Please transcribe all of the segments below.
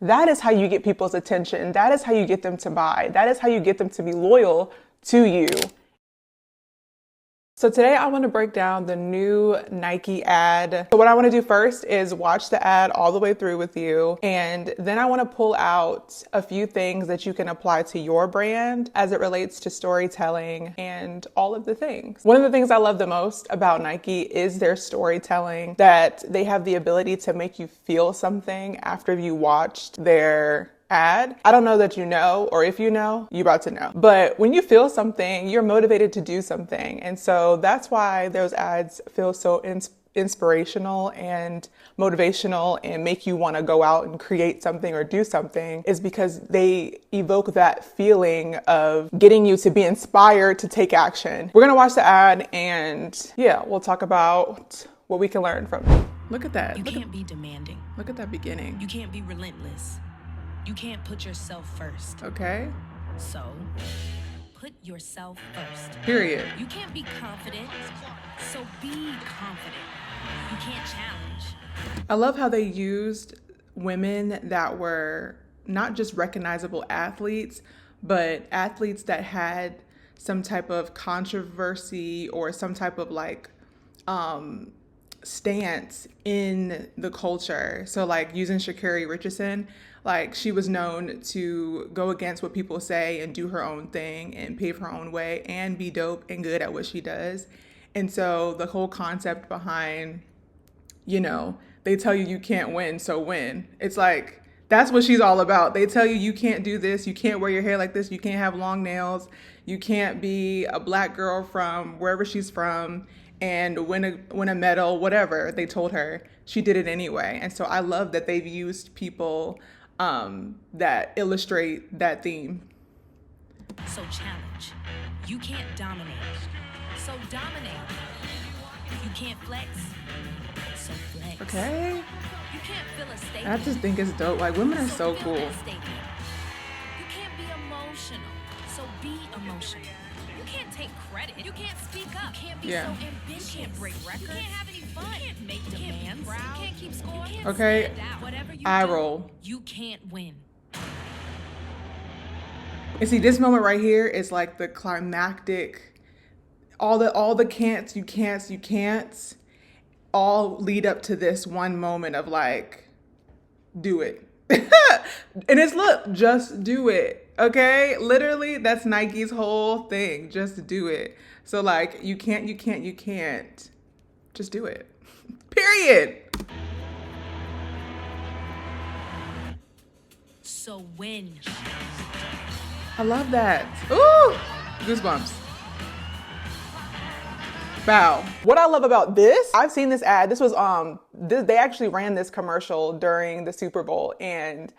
That is how you get people's attention. That is how you get them to buy. That is how you get them to be loyal to you. So today I want to break down the new Nike ad. So what I want to do first is watch the ad all the way through with you. And then I want to pull out a few things that you can apply to your brand as it relates to storytelling and all of the things. One of the things I love the most about Nike is their storytelling, that they have the ability to make you feel something after you watched their ad. I don't know that you know, or if you know, you're about to know. But when you feel something, you're motivated to do something. And so that's why those ads feel so inspirational and motivational and make you want to go out and create something or do something, is because they evoke that feeling of getting you to be inspired to take action. We're going to watch the ad and yeah, we'll talk about what we can learn from it. Look at that. You can't be demanding. Look at that beginning. You can't be relentless. You can't put yourself first. Okay. So, put yourself first. Period. You can't be confident. So be confident. You can't challenge. I love how they used women that were not just recognizable athletes, but athletes that had some type of controversy or some type of stance in the culture. So like using Sha'Carri Richardson, like she was known to go against what people say and do her own thing and pave her own way and be dope and good at what she does. And so the whole concept behind, they tell you can't win, so win. It's like, that's what she's all about. They tell you can't do this, you can't wear your hair like this, you can't have long nails, you can't be a black girl from wherever she's from and win a medal, whatever they told her. She did it anyway. And so I love that they've used people that illustrate that theme. So challenge. You can't dominate. So dominate. You can't flex. So flex. Okay. You can't fill a statement. I just think it's dope. Like, women are so cool. You can't be emotional. So be emotional. You can't take credit. You can't speak up. You can't be so ambitious. You can't break records. You can't have any fun. You can't make demands. You can't keep score. You can't okay. Whatever you I do, roll. You can't win. And see, this moment right here is like the climactic, all the can'ts, you can'ts, all lead up to this one moment of like, do it. And it's, look, just do it. Okay. Literally, that's Nike's whole thing. Just do it. So like, you can't. Just do it. Period. So win. I love that. Ooh, goosebumps. Wow. What I love about this, I've seen this ad. This was they actually ran this commercial during the Super Bowl, and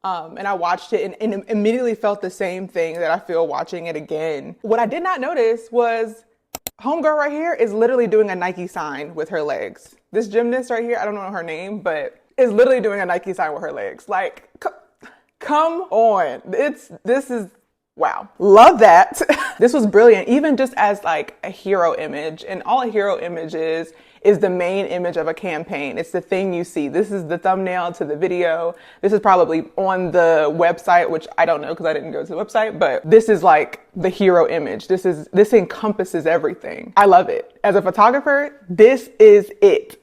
I watched it and immediately felt the same thing that I feel watching it again. What I did not notice was homegirl right here is literally doing a Nike sign with her legs. This gymnast right here, I don't know her name, but is literally doing a Nike sign with her legs. Like, come on. This is wow. Love that. This was brilliant. Even just as like a hero image, and all a hero image is the main image of a campaign. It's the thing you see. This is the thumbnail to the video. This is probably on the website, which I don't know because I didn't go to the website, but this is like the hero image. This encompasses everything. I love it. As a photographer, this is it.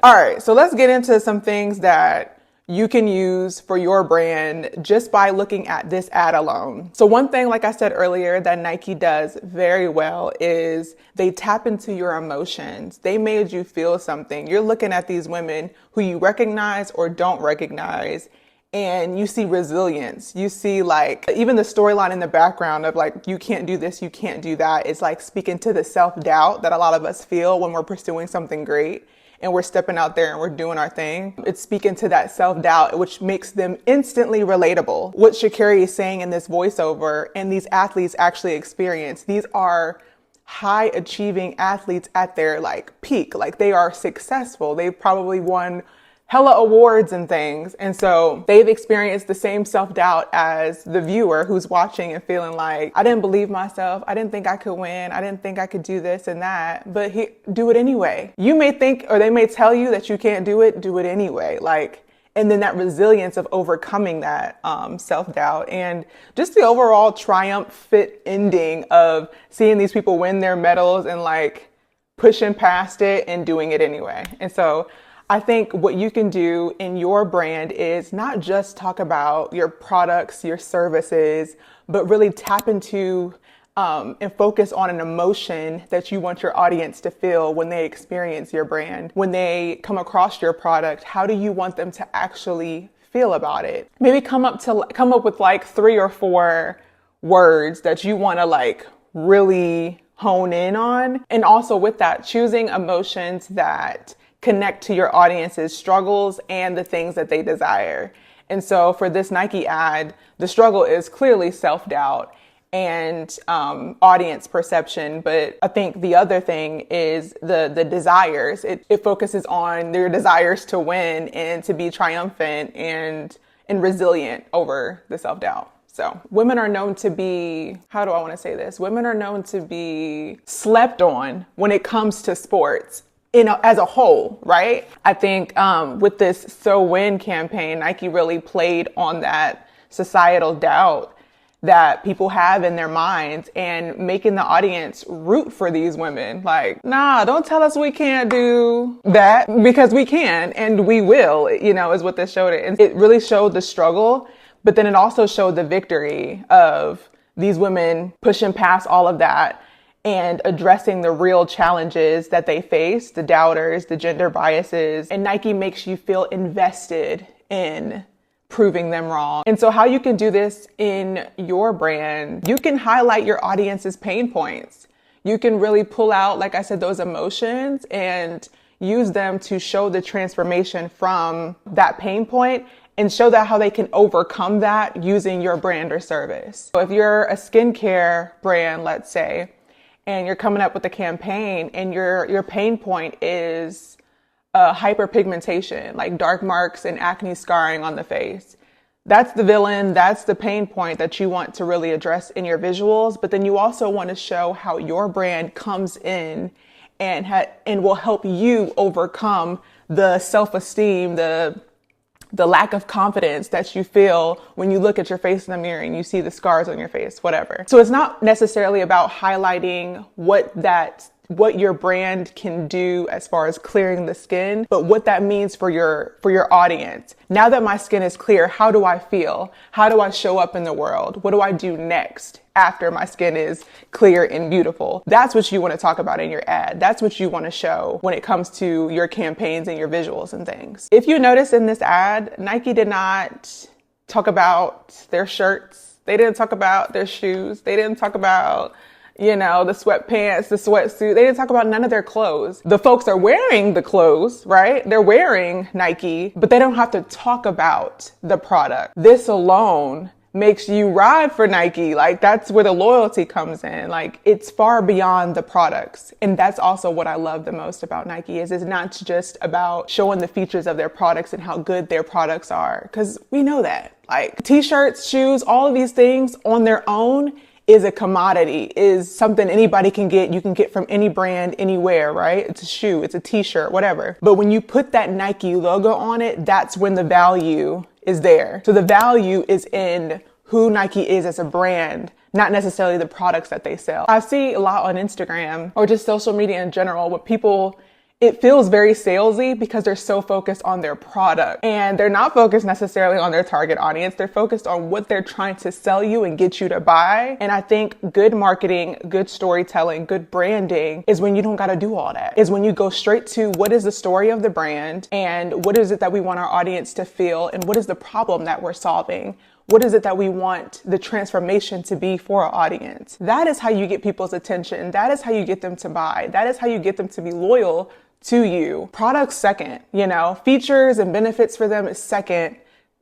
All right, so let's get into some things that you can use for your brand just by looking at this ad alone. So one thing, like I said earlier, that Nike does very well is they tap into your emotions. They made you feel something. You're looking at these women who you recognize or don't recognize, and you see resilience. You see like even the storyline in the background of like, you can't do this, you can't do that. It's like speaking to the self-doubt that a lot of us feel when we're pursuing something great and we're stepping out there and we're doing our thing. It's speaking to that self-doubt, which makes them instantly relatable. What Sha'Carri is saying in this voiceover and these athletes actually experience. These are high achieving athletes at their like peak. Like they are successful. They've probably won hella awards and things. And so they've experienced the same self-doubt as the viewer who's watching and feeling like, I didn't believe myself. I didn't think I could win. I didn't think I could do this and that, but do it anyway. You may think, or they may tell you that you can't do it anyway. Like, And then that resilience of overcoming that self-doubt, and just the overall triumphant ending of seeing these people win their medals and like pushing past it and doing it anyway. And so I think what you can do in your brand is not just talk about your products, your services, but really tap into and focus on an emotion that you want your audience to feel when they experience your brand. When they come across your product, how do you want them to actually feel about it? Maybe come up with like 3 or 4 words that you want to like really hone in on. And also with that, choosing emotions that connect to your audience's struggles and the things that they desire. And so for this Nike ad, the struggle is clearly self-doubt and audience perception. But I think the other thing is the desires. It focuses on their desires to win and to be triumphant and resilient over the self-doubt. So women are known to be, how do I want to say this? Women are known to be slept on when it comes to sports as a whole, right? I think with this So Win campaign, Nike really played on that societal doubt that people have in their minds and making the audience root for these women. Like, nah, don't tell us we can't do that, because we can and we will, is what this showed it. And it really showed the struggle, but then it also showed the victory of these women pushing past all of that and addressing the real challenges that they face, the doubters, the gender biases. And Nike makes you feel invested in proving them wrong. And so how you can do this in your brand, you can highlight your audience's pain points. You can really pull out, like I said, those emotions and use them to show the transformation from that pain point and show that how they can overcome that using your brand or service. So if you're a skincare brand, let's say, and you're coming up with a campaign and your pain point is hyperpigmentation, like dark marks and acne scarring on the face. That's the villain. That's the pain point that you want to really address in your visuals. But then you also want to show how your brand comes in and will help you overcome the self-esteem, the lack of confidence that you feel when you look at your face in the mirror and you see the scars on your face, whatever. So it's not necessarily about highlighting what your brand can do as far as clearing the skin, but what that means for your audience. Now that my skin is clear, how do I feel? How do I show up in the world? What do I do next after my skin is clear and beautiful? That's what you want to talk about in your ad. That's what you want to show when it comes to your campaigns and your visuals and things. If you notice in this ad, Nike did not talk about their shirts. They didn't talk about their shoes. They didn't talk about the sweatpants, the sweatsuit. They didn't talk about none of their clothes. The folks are wearing the clothes, right? They're wearing Nike, but they don't have to talk about the product. This alone makes you ride for Nike. Like, that's where the loyalty comes in. Like, it's far beyond the products. And that's also what I love the most about Nike is it's not just about showing the features of their products and how good their products are. Because we know that. Like, t-shirts, shoes, all of these things on their own is a commodity, is something anybody can get. You can get from any brand, anywhere, right? It's a shoe, it's a t-shirt, whatever. But when you put that Nike logo on it, that's when the value is there. So the value is in who Nike is as a brand, not necessarily the products that they sell. I see a lot on Instagram or just social media in general with people, it feels very salesy because they're so focused on their product and they're not focused necessarily on their target audience. They're focused on what they're trying to sell you and get you to buy. And I think good marketing, good storytelling, good branding is when you don't got to do all that. Is when you go straight to what is the story of the brand and what is it that we want our audience to feel and what is the problem that we're solving. What is it that we want the transformation to be for our audience? That is how you get people's attention. That is how you get them to buy. That is how you get them to be loyal to you. Products second, features and benefits for them is second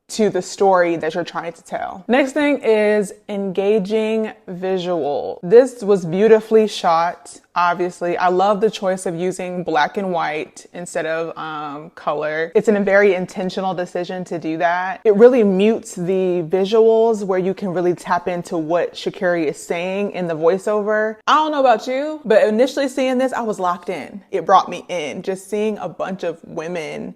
to the story that you're trying to tell. Next thing is engaging visual. This was beautifully shot. Obviously, I love the choice of using black and white instead of color. It's a very intentional decision to do that. It really mutes the visuals where you can really tap into what Sha'Carri is saying in the voiceover. I don't know about you, but initially seeing this, I was locked in. It brought me in. Just seeing a bunch of women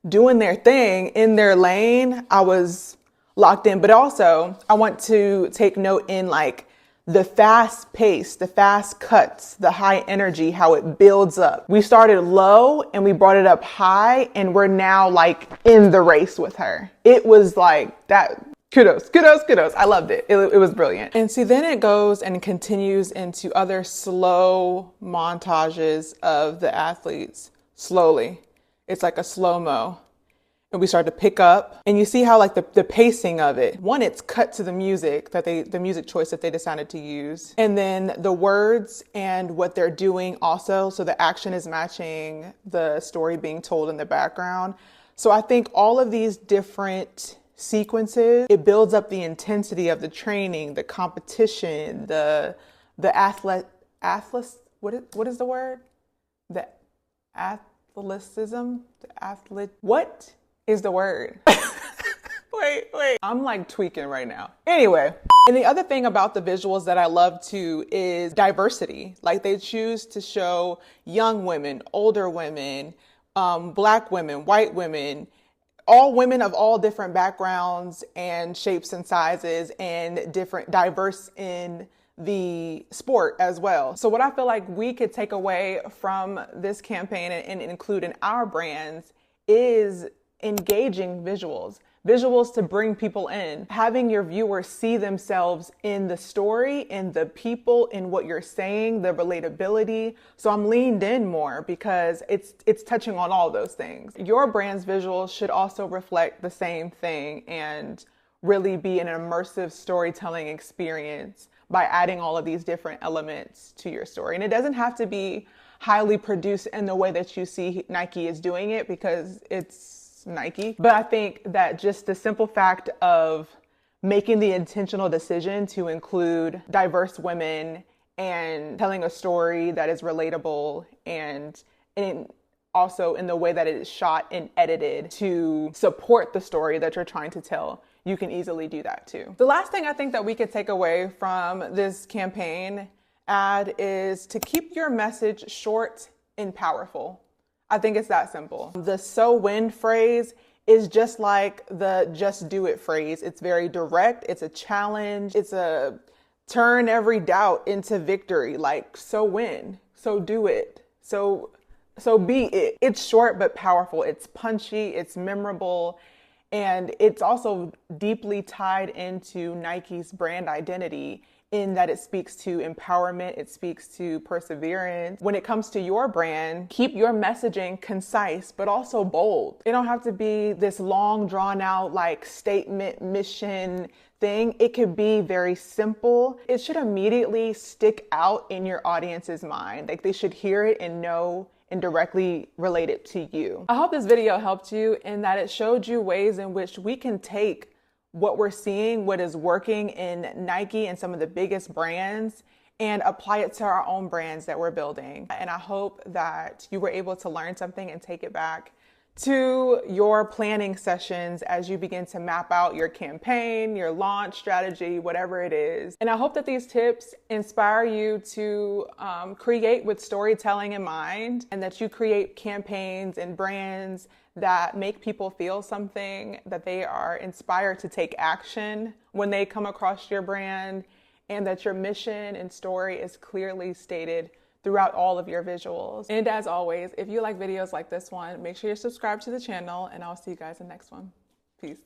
doing their thing in their lane, I was locked in. But also, I want to take note in like the fast pace, the fast cuts, the high energy, how it builds up. We started low and we brought it up high, and we're now like in the race with her. It was like that. Kudos, kudos, kudos. I loved it. It was brilliant. And see, then it goes and continues into other slow montages of the athletes slowly. It's like a slow-mo. And we start to pick up, and you see how like the pacing of it. One, it's cut to the music the music choice that they decided to use. And then the words and what they're doing also. So the action is matching the story being told in the background. So I think all of these different sequences, it builds up the intensity of the training, the competition, the what is the word? The athleticism, what is the word? Wait. I'm like tweaking right now. Anyway, and the other thing about the visuals that I love too is diversity. Like they choose to show young women, older women, Black women, white women, all women of all different backgrounds and shapes and sizes, and different, diverse in the sport as well. So what I feel like we could take away from this campaign and include in our brands is engaging visuals to bring people in, having your viewers see themselves in the story, in the people, in what you're saying, the relatability. So I'm leaned in more because it's touching on all those things. Your brand's visuals should also reflect the same thing and really be an immersive storytelling experience by adding all of these different elements to your story. And it doesn't have to be highly produced in the way that you see Nike is doing it, because it's Nike. But I think that just the simple fact of making the intentional decision to include diverse women and telling a story that is relatable, and also in the way that it is shot and edited to support the story that you're trying to tell, you can easily do that too. The last thing I think that we could take away from this campaign ad is to keep your message short and powerful. I think it's that simple. The "so win" phrase is just like the "just do it" phrase. It's very direct. It's a challenge. It's a turn every doubt into victory. Like, so win, so do it, so be it. It's short but powerful. It's punchy. It's memorable. And it's also deeply tied into Nike's brand identity, in that it speaks to empowerment, it speaks to perseverance. When it comes to your brand, keep your messaging concise, but also bold. It don't have to be this long, drawn out, like statement, mission thing. It could be very simple. It should immediately stick out in your audience's mind. Like they should hear it and know and directly relate it to you. I hope this video helped you in that it showed you ways in which we can take what we're seeing, what is working in Nike and some of the biggest brands, and apply it to our own brands that we're building. And I hope that you were able to learn something and take it back to your planning sessions as you begin to map out your campaign, your launch strategy, whatever it is. And I hope that these tips inspire you to create with storytelling in mind, and that you create campaigns and brands that make people feel something, that they are inspired to take action when they come across your brand, and that your mission and story is clearly stated throughout all of your visuals. And as always, if you like videos like this one, make sure you're subscribed to the channel, and I'll see you guys in the next one. Peace.